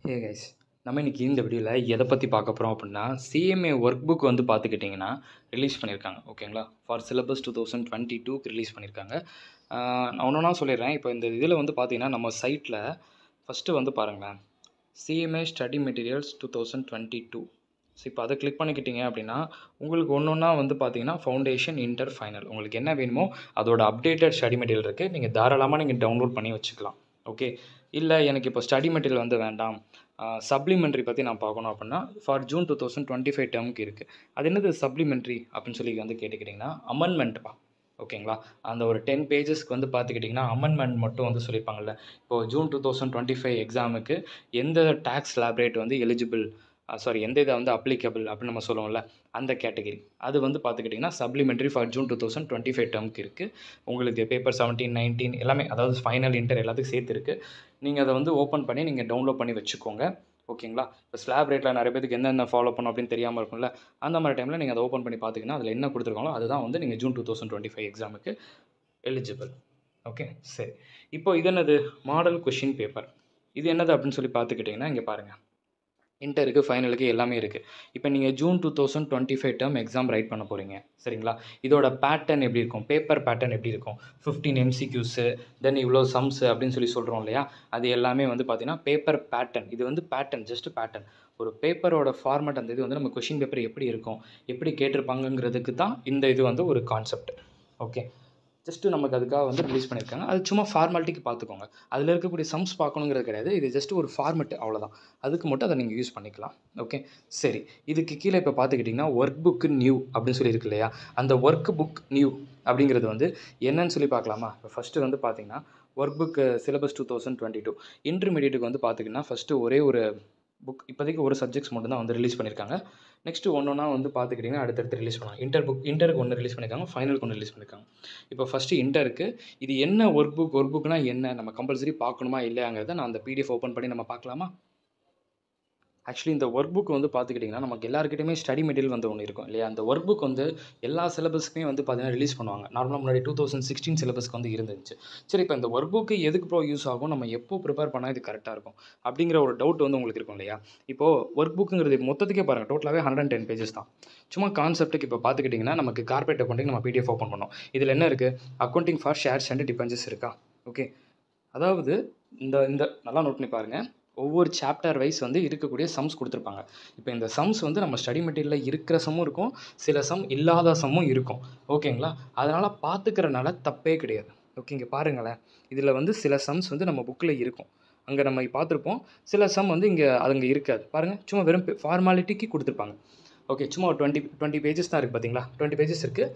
Hey guys, நம்ம இன்னைக்கு இந்த வீடியோவில் எதை பற்றி பார்க்க போகிறோம் அப்படின்னா, சிஎம்ஏ ஒர்க் புக் வந்து பார்த்துக்கிட்டிங்கன்னா ரிலீஸ் பண்ணியிருக்காங்க. ஓகேங்களா, ஃபார் சிலபஸ் 2022க்கு ரிலீஸ் பண்ணியிருக்காங்க. நான் ஒன்றா சொல்லிடுறேன். இப்போ இந்த இதில் வந்து பார்த்தீங்கன்னா நம்ம சைட்டில் ஃபஸ்ட்டு வந்து பாருங்களேன், சிஎம்ஏ ஸ்டடி மெட்டீரியல்ஸ் 2022. ஸோ இப்போ அதை கிளிக் பண்ணிக்கிட்டீங்க அப்படின்னா உங்களுக்கு ஒன்று ஒன்றா வந்து பார்த்தீங்கன்னா ஃபவுண்டேஷன், இன்டர், ஃபைனல் உங்களுக்கு என்ன வேணுமோ அதோட அப்டேட்டட் ஸ்டடி மெட்டீரியல் இருக்குது. நீங்கள் தாராளமாக நீங்கள் டவுன்லோட் பண்ணி வச்சுக்கலாம். ஓகே, இல்லை எனக்கு இப்போ ஸ்டடி மெட்டீரியல் வந்து வேண்டாம், சப்ளிமெண்ட்ரி பற்றி நான் பார்க்கணும் அப்படின்னா ஃபார் ஜூன் 2025 டேர்முக்கு இருக்குது. அது என்னது சப்ளிமெண்ட்ரி அப்படின்னு சொல்லி வந்து கேட்டுக்கிட்டிங்கன்னா அமெண்ட்மெண்ட்ப்பா. ஓகேங்களா, அந்த ஒரு 10 பேஜஸ்க்கு வந்து பார்த்துக்கிட்டிங்கன்னா அமெண்ட்மெண்ட் மட்டும் வந்து சொல்லியிருப்பாங்கல்ல. இப்போது ஜூன் 2025 எக்ஸாமுக்கு எந்த டேக்ஸ் ஸ்லாப் ரேட் வந்து எலிஜிபிள், எந்த இதை வந்து அப்ளிகபிள் அப்படின்னு நம்ம சொல்லுவோம்ல, அந்த கேட்டகரி அது வந்து பார்த்துக்கிட்டிங்கன்னா சப்ளிமெண்ட்ரி ஃபார் ஜூன் 2025 டேர்முக்கு இருக்குது. உங்களுக்கு பேப்பர் 17, 19 எல்லாமே, அதாவது ஃபைனல், இன்டர் எல்லாத்துக்கும் சேர்த்து இருக்குது. நீங்கள் அதை வந்து ஓப்பன் பண்ணி நீங்கள் டவுன்லோட் பண்ணி வச்சுக்கோங்க. ஓகேங்களா, இப்போ ஸ்லாப் ரேட்டில் நிறைய பேருக்கு என்னென்ன ஃபாலோ பண்ணணும் அப்படின்னு தெரியாமல் இருக்கும்ல, அந்த மாதிரி டைமில் நீங்கள் அதை ஓப்பன் பண்ணி பார்த்திங்கன்னா அதில் என்ன கொடுத்துருக்காங்களோ அதுதான் வந்து நீங்கள் ஜூன் 2025 எக்ஸாமுக்கு எலிஜிபிள். ஓகே, சரி. இப்போ இது என்னது மாடல் கொஷின் பேப்பர், இது என்னது அப்படின்னு சொல்லி பார்த்துக்கிட்டிங்கன்னா இங்கே பாருங்கள், இன்டருக்கு, ஃபைனலுக்கு எல்லாமே இருக்குது. இப்போ நீங்கள் ஜூன் 2025 டேர்ம் எக்ஸாம் ரைட் பண்ண போகிறீங்க, சரிங்களா. இதோட பேட்டர்ன் எப்படி இருக்கும், பேப்பர் பேட்டர்ன் எப்படி இருக்கும், 15 எம்சிக்யூஸு, தென் இவ்வளோ சம்ஸு அப்படின்னு சொல்லி சொல்கிறோம் இல்லையா, அது எல்லாமே வந்து பார்த்திங்கன்னா பேப்பர் பேட்டர்ன். இது வந்து பேட்டர்ன், ஜஸ்ட் பேட்டர்ன். ஒரு பேப்பரோட ஃபார்மேட், அந்த இது வந்து நம்ம கொஷின் பேப்பர் எப்படி இருக்கும், எப்படி கேட்டிருப்பாங்கங்கிறதுக்கு தான் இந்த இது வந்து ஒரு கான்செப்ட். ஓகே, ஜஸ்ட்டு நமக்கு அதுக்காக வந்து ரிலீஸ் பண்ணியிருக்காங்க. அது சும்மா ஃபார்மாலிட்டிக்கு பார்த்துக்கோங்க. அதில் இருக்கக்கூடிய சம்ஸ் பார்க்கணுங்கிறது கிடையாது. இது ஜஸ்ட் ஒரு ஃபார்மெட், அவ்வளோதான். அதுக்கு மட்டும் அதை நீங்கள் யூஸ் பண்ணிக்கலாம். ஓகே, சரி. இதுக்கு கீழே இப்போ பார்த்துக்கிட்டிங்கன்னா ஒர்க் புக்கு நியூ அப்படின்னு சொல்லி இருக்கு இல்லையா, அந்த ஒர்க் புக் நியூ அப்படிங்கிறது வந்து என்னன்னு சொல்லி பார்க்கலாமா. இப்போ ஃபஸ்ட்டு வந்து பார்த்திங்கன்னா ஒர்க் புக்கு சிலபஸ் 2022 இன்டர்மீடியட்டுக்கு வந்து பார்த்திங்கன்னா ஃபஸ்ட்டு ஒரே ஒரு புக், இப்போதைக்கு ஒரு சப்ஜெக்ட்ஸ் மட்டும் தான் வந்து ரிலீஸ் பண்ணியிருக்காங்க. நெக்ஸ்ட்டு ஒன்றா வந்து பார்த்துக்கிட்டிங்கன்னா அடுத்தடுத்து ரிலீஸ் பண்ணுவாங்க. இன்டருக்கு ஒன்று ரிலீஸ் பண்ணியிருக்காங்க, ஃபைனலுக்கு ஒன்று ரிலீஸ் பண்ணியிருக்காங்க. இப்போ ஃபஸ்ட்டு இன்டருக்கு இது என்ன ஒர்க் புக்னா என்ன, நம்ம கம்பல்சரி பார்க்கணுமா இல்லையாங்கிறத நான் அந்த பிடிஎஃப் ஓப்பன் பண்ணி நம்ம பார்க்கலாமா. ஆக்சுவலி இந்த ஒர்க் புக் வந்து பார்த்துக்கிட்டிங்கன்னா நமக்கு எல்லாருக்கிட்டையுமே ஸ்டடி மெட்டீரியல் வந்து ஒன்று இருக்கும் இல்லையா. அந்த ஒர்க் புக் வந்து எல்லா சிலபஸ்க்குமே வந்து பார்த்தீங்கன்னா ரிலீஸ் பண்ணுவாங்க. நார்மலாக முன்னாடி 2016 சிலபஸ்க்கு வந்து இருந்துச்சு. சரி, இப்போ இந்த ஒர்க் புக்கு எதுக்கு ப்ரோ யூஸ் ஆகும், நம்ம எப்போ ப்ரிப்பேர் பண்ணால் இது கரெக்டாக இருக்கும் அப்படிங்கிற ஒரு டவுட் வந்து உங்களுக்கு இருக்கும் இல்லையா. இப்போது ஒர்க் புக்குங்கிறது மொத்தத்துக்கே பாருங்கள், டோட்டலாகவே 110 பேஜஸ் தான். சும்மா கான்செப்ட்டுக்கு இப்போ பார்த்துக்கிட்டிங்கன்னா நமக்கு கார்பரேட் அக்கௌண்டிங் நம்ம பிடிஎஃப் ஓப்பன் பண்ணோம். இதில் என்ன இருக்குது, accounting for shares and debentures இருக்கா. ஓகே, அதாவது இந்த இந்த நல்லா நோட் பண்ணி பாருங்கள், ஒவ்வொரு சாப்டர் வைஸ் வந்து இருக்கக்கூடிய சம்ஸ் கொடுத்துருப்பாங்க. இப்போ இந்த சம்ஸ் வந்து நம்ம ஸ்டடி மெட்டீரியலில் இருக்கிற சம்மும் இருக்கும், சில சம் இல்லாத சம்மும் இருக்கும். ஓகேங்களா, அதனால் பார்த்துக்கிறனால தப்பே கிடையாது. ஓகே, இங்கே பாருங்களேன், இதில் வந்து சில சம்ஸ் வந்து நம்ம புக்கில் இருக்கும், அங்கே நம்ம பார்த்துருப்போம். சில சம் வந்து இங்கே அங்கே இருக்காது. பாருங்கள், சும்மா வெறும் ஃபார்மாலிட்டிக்கு கொடுத்துருப்பாங்க. ஓகே, சும்மா ஒரு 20 பேஜஸ் தான் இருக்குது பார்த்தீங்களா, 20 பேஜஸ் இருக்குது.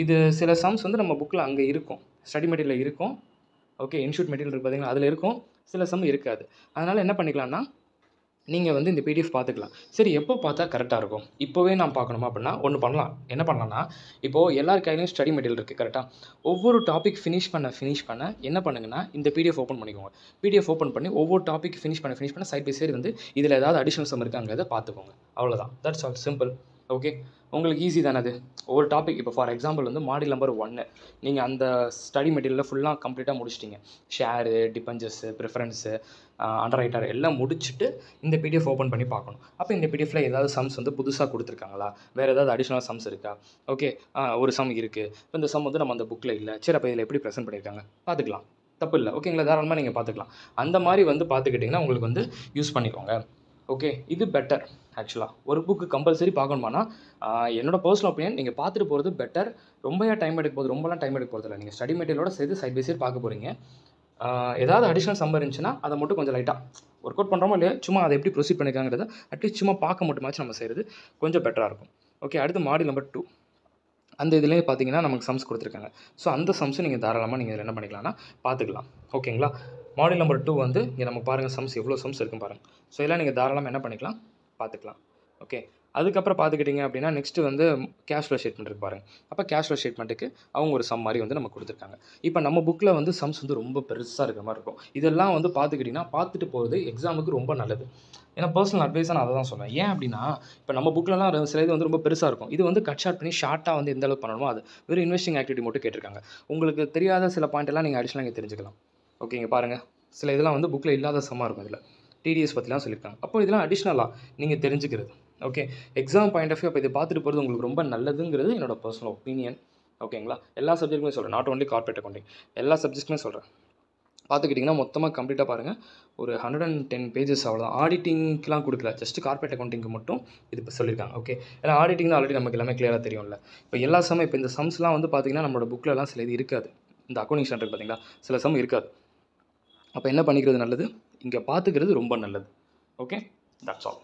இது சில சம்ஸ் வந்து நம்ம புக்கில் அங்கே இருக்கும், ஸ்டடி மெட்டீரியலில் இருக்கும். ஓகே, இன்ஸ்டியூட் மெட்டீரியல் இருக்குது பார்த்தீங்களா, அதில் இருக்கும், சில சம் இருக்காது. அதனால் என்ன பண்ணிக்கலாம்னா நீங்கள் வந்து இந்த பிடிஎஃப் பார்த்துக்கலாம். சரி, எப்போ பார்த்தா கரெக்டாக இருக்கும், இப்போவே நான் பார்க்கணுமா அப்படின்னா ஒன்று பண்ணலாம். என்ன பண்ணலாம்னா, இப்போது எல்லார் கையிலையும் ஸ்டடி மெட்டீரியல் இருக்குது கரெக்டாக. ஒவ்வொரு டாபிக் ஃபினிஷ் பண்ண என்ன பண்ணுங்கன்னா இந்த பிடிஎஃப் ஓப்பன் பண்ணிக்கோங்க. பிடிஎஃப் ஓப்பன் பண்ணி ஒவ்வொரு டாபிக் ஃபினிஷ் பண்ண சைட் பை சைடு வந்து இதில் ஏதாவது அடிஷனல் சம் இருக்காங்கிறத பார்த்துக்கோங்க. அவ்வளோதான், தட்ஸ் ஆல், சிம்பிள். ஓகே, உங்களுக்கு ஈஸி தானே அது. ஒரு டாபிக் இப்போ ஃபார் எக்ஸாம்பிள் வந்து மாடியூல் நம்பர் 1 நீங்கள் அந்த ஸ்டடி மெட்டீரியலில் ஃபுல்லாக கம்ப்ளீட்டாக முடிச்சிட்டிங்க. ஷேரு, டிபெஞ்சர்ஸு, ப்ரிஃபரன்ஸு, அண்டர் ரைட்டர் எல்லாம் முடிச்சுட்டு இந்த பிடிஎஃப் ஓப்பன் பண்ணி பார்க்கணும். அப்போ இந்த பிடிஎஃபில் ஏதாவது சம்ஸ் வந்து புதுசாக கொடுத்துருக்காங்களா, வேறு ஏதாவது அடிஷனல் சம்ஸ் இருக்கா. ஓகே, ஒரு சம் இருக்குது, இப்போ இந்த சம் வந்து நம்ம அந்த புக்கில் இல்லை, சரி அப்போ இதில் எப்படி ப்ரெசென்ட் பண்ணியிருக்காங்க பார்த்துக்கலாம், தப்பு இல்லை. ஓகேங்களா, தாராளமாக நீங்கள் பார்த்துக்கலாம். அந்த மாதிரி வந்து பார்த்துக்கிட்டிங்கன்னா உங்களுக்கு வந்து யூஸ் பண்ணிக்கோங்க. ஓகே, இது பெட்டர். ஆக்சுவலாக ஒர்க் புக்கு கம்பல்சரி பார்க்கணுமானா என்னோட பர்சனல் ஒப்பீனியன், நீங்கள் பார்த்துட்டு போகிறது பெட்டர். ரொம்பவே டைம் எடுக்க போகுது, ரொம்பலாம் டைம் எடுக்க போகிறதில்ல. நீங்கள் ஸ்டடி மெட்டீரியலோட சேர்த்து சைட் பை சைட் பார்க்க போகிறீங்க. ஏதாவது அடிஷனல் சம் இருந்துச்சுன்னா அதை மட்டும் கொஞ்சம் லைட்டாக ஒர்க் அவுட் பண்ணுறோமோ இல்லையா, சும்மா அதை எப்படி ப்ரொசீட் பண்ணியிருக்காங்கிறத அட்லீஸ்ட் சும்மா பார்க்க மட்டுமாச்சும் நம்ம செய்கிறது கொஞ்சம் பெட்டராக இருக்கும். ஓகே, அடுத்து மாடியூல் நம்பர் 2 அந்த இதுலேயே பார்த்தீங்கன்னா நமக்கு சம்ஸ் கொடுத்துருக்காங்க. ஸோ அந்த சம்ஸை நீங்கள் தாராளமாக நீங்கள் இதில் என்ன பண்ணிக்கலாம்னா பார்த்துக்கலாம். ஓகேங்களா, மாடியூல் நம்பர் 2 வந்து இங்கே நம்ம பாருங்கள், சம்ஸ் எவ்வளோ சம்ஸ் இருக்குன்னு பாருங்கள். ஸோ இதெல்லாம் நீங்கள் தாராளமாக என்ன பண்ணிக்கலாம் பார்த்துக்கலாம். ஓகே, அதுக்கப்புறம் பார்த்துக்கிட்டிங்க அப்படின்னா நெக்ஸ்ட்டு வந்து கேஷ் ஃப்ளோ ஸ்டேட்மெண்ட் இருக்குது பாருங்கள். அப்போ கேஷ் ஃப்ளோ ஸ்டேட்மெண்ட்டுக்கு அவங்க ஒரு சம் மாதிரி வந்து நம்ம கொடுத்துருக்காங்க. இப்போ நம்ம புக்கில் வந்து சம்ஸ் வந்து ரொம்ப பெருசாக இருக்கிற மாதிரி இருக்கும். இதெல்லாம் வந்து பார்த்துக்கிட்டிங்கன்னா பார்த்துட்டு போகிறது எக்ஸாமுக்கு ரொம்ப நல்லது. ஏன்னா பர்சனல் அட்வைஸாக நான் அதை தான் சொல்லுவேன். ஏன் அப்படின்னா இப்போ நம்ம புக்கிலலாம் சில இது வந்து ரொம்ப பெருசாக இருக்கும், இது வந்து கட் ஷார்ட் பண்ணி ஷார்ட்டாக வந்து எந்த அளவுக்கு பண்ணணுமோ அது வெறும் இன்வெஸ்டிங் ஆக்டிவிட்டி மட்டும் கேட்டிருக்காங்க. உங்களுக்கு தெரியாத சில பாயிண்ட் எல்லாம் நீங்கள் அடிஷனலாக இங்கே தெரிஞ்சுக்கலாம். ஓகே, இங்கே பாருங்கள், சில இதெல்லாம் வந்து புக்கில் இல்லாத சம்மாக இருக்கும். இதில் டிடிஎஸ் பற்றிலாம் சொல்லியிருக்காங்க. அப்போ இதெல்லாம் அடிஷ்னலாக நீங்கள் தெரிஞ்சுக்கிறது. Okay, exam point of view அப்போ இதை பார்த்துட்டு போகிறது உங்களுக்கு ரொம்ப நல்லதுங்கிறது என்னோட பர்சனல் ஒப்பீனியன். ஓகேங்களா, எல்லா சப்ஜெக்ட்டுமே சொல்கிறேன், நாட் ஒன்லி கார்ப்பரேட் அக்கௌண்டிங், எல்லா சப்ஜெக்ட்டுமே சொல்கிறேன். பார்த்துக்கிட்டிங்கன்னா மொத்தமாக கம்ப்ளீட்டாக பாருங்கள், ஒரு 110 பேஜஸ் அவ்வளோதான். ஆடிட்டிங்க்கெலாம் கொடுக்கல, ஜஸ்ட் கார்ப்பரேட் அக்கௌண்டிங்க்கு மட்டும் இது இப்போ சொல்லியிருக்காங்க. ஓகே, ஏன்னா ஆடிட்டிங் தான் ஆல்ரெடி நமக்கு எல்லாமே கிளியராக தெரியும்ல. இப்போ எல்லா சம் இப்போ இந்த சம்ஸ்லாம் வந்து பார்த்திங்கன்னா நம்மளோட புக்கிலலாம் சில இது இருக்காது. இந்த அக்கௌண்டிங் ஸ்டாண்டர்ட் பார்த்தீங்களா, சில சம் இருக்காது. அப்போ என்ன பண்ணிக்கிறது நல்லது, இங்கே பார்த்துக்கிறது ரொம்ப நல்லது. Okay, that's all.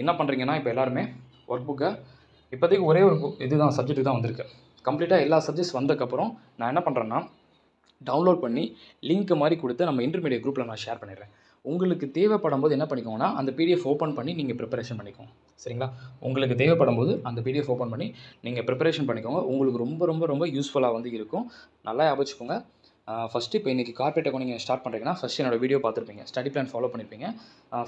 என்ன பண்ணுறீங்கன்னா இப்போ எல்லாருமே ஒர்க் புக்கை இப்போதைக்கு ஒரே ஒரு இதுதான் சப்ஜெக்ட் தான் வந்திருக்கு. கம்ப்ளீட்டாக எல்லா சப்ஜெக்ட்ஸ் வந்ததுக்கப்புறம் நான் என்ன பண்ணுறேன்னா டவுன்லோட் பண்ணி லிங்க் மாதிரி கொடுத்து நம்ம இன்டர்மீடியட் குரூப்பில் நான் ஷேர் பண்ணிடுறேன். உங்களுக்கு தேவைப்படும் போது என்ன பண்ணிக்கோங்கன்னா அந்த பிடிஎஃப் ஓப்பன் பண்ணி நீங்கள் ப்ரிப்பரேஷன் பண்ணிக்கோங்க. சரிங்களா, உங்களுக்கு தேவைப்படும் போது அந்த பிடிஎஃப் ஓப்பன் பண்ணி நீங்கள் ப்ரிப்பரேஷன் பண்ணிக்கோங்க. உங்களுக்கு ரொம்ப ரொம்ப ரொம்ப யூஸ்ஃபுல்லாக வந்து இருக்கும். நல்லா ஞாபகம். ஃபஸ்ட்டு இப்போ இன்றைக்கி கார்ப்பரேட் அக்கௌண்டிங் நீங்கள் ஸ்டார்ட் பண்ணுறீங்கன்னா ஃபஸ்ட்டு என்னோட வீடியோ பார்த்துருப்பீங்க, ஸ்டடி பிளான் ஃபாலோ பண்ணியிருப்பீங்க.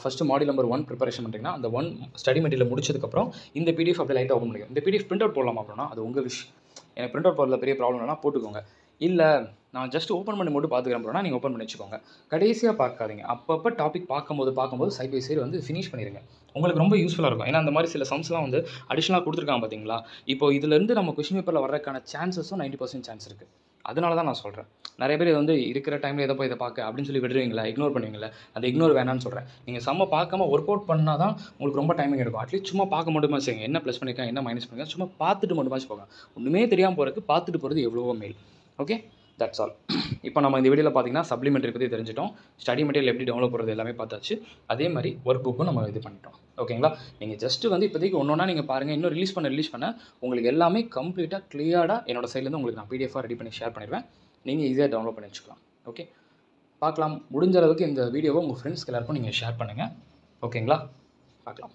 ஃபஸ்ட்டு மாடியூல் நம்பர் 1 ப்ரிப்பரேஷன் பண்ணுறீங்கன்னா அந்த 1 ஸ்டடி மெட்டீரியல் முடிச்சதுக்கப்புறம் இந்த பிடிஎஃப் அப்படியே லைட்டாக ஓப்பன் பண்ணிக்கும். இந்த பிடிஎஃப் பிரிண்ட் அவுட் போடலாமா அப்படின்னா அது உங்கள் விஷயம். எனக்கு பிரிண்ட் அவுட் போடுறதுல பெரிய ப்ராப்ளம் இல்லைனா போட்டுக்கோங்க. இல்லை நான் ஜஸ்ட் ஓப்பன் பண்ணி மட்டும் பார்த்துக்கிறேன் அப்படின்னா நீங்கள் ஓப்பன் பண்ணி வச்சுக்கோங்க. கடைசியாக பார்க்காதீங்க, அப்பப்போ டாபிக் பார்க்கும்போது சைட் பை சைடு வந்து ஃபினிஷ் பண்ணிடுங்க. உங்களுக்கு ரொம்ப யூஸ்ஃபுல்லாக இருக்கும். ஏன்னா அந்த மாதிரி சில சம்ஸ்லாம் வந்து அடிஷ்னலாக கொடுத்துருக்காங்க பார்த்தீங்களா. இப்போ இதுலேருந்து நம்ம கொஸ்டின் பேப்பரில் வர்றதுக்கான சான்சஸும் 90% சான்ஸ் இருக்குது. அதனால தான் நான் சொல்கிறேன். நிறைய பேர் வந்து இருக்கிற டைமில் எதை போய் இதை பார்க்க அப்படின்னு சொல்லி விடுவீங்களா, இக்னோர் பண்ணுவீங்களா. அது இக்னோர் வேணான்னு சொல்கிறேன். நீங்கள் செம்ம பார்க்காம ஒர்க் அவுட் பண்ணால் தான் உங்களுக்கு ரொம்ப டைமிங் எடுக்கும். அட்லீஸ்ட் சும்மா பார்க்க மட்டுமா செய்யுங்க, என்ன ப்ளஸ் பண்ணியிருக்கேன் என்ன மைனஸ் பண்ணியிருக்கேன் சும்மா பார்த்துட்டு மட்டுமாச்சு போங்க. ஒன்றுமே தெரியாமல் போகிறதுக்கு பார்த்துட்டு போகிறது எவ்வளவோ மேல். Okay, that's all. இப்போ நம்ம இந்த வீடியோவில் பார்த்தீங்கன்னா சப்ளிமெண்ட்ரி பற்றி தெரிஞ்சிட்டோம், ஸ்டடி மெட்டீரியல் எப்படி டவுன்லோட் பண்ணுறது எல்லாமே பார்த்தாச்சு. அதே மாதிரி ஒர்க் புக்கும் நம்ம இது பண்ணிட்டோம். ஓகேங்களா, நீங்கள் ஜஸ்ட்டு வந்து இப்போதைக்கு ஒன்றா நீங்கள் பாருங்கள். இன்னும் ரிலீஸ் பண்ண உங்களுக்கு எல்லாமே கம்ப்ளீட்டாக கிளியராக என்னோட சைட்லேருந்து உங்களுக்கு நான் பிடிஎஃபாக ரெடி பண்ணி ஷேர் பண்ணிடுவேன். நீங்கள் ஈஸியாக டவுன்லோட் பண்ணி வச்சுக்கலாம். ஓகே, பார்க்கலாம். முடிஞ்ச அளவுக்கு இந்த வீடியோவை உங்கள் ஃப்ரெண்ட்ஸ்க்கு எல்லாருக்கும் நீங்கள் ஷேர் பண்ணுங்கள். ஓகேங்களா, பார்க்கலாம்.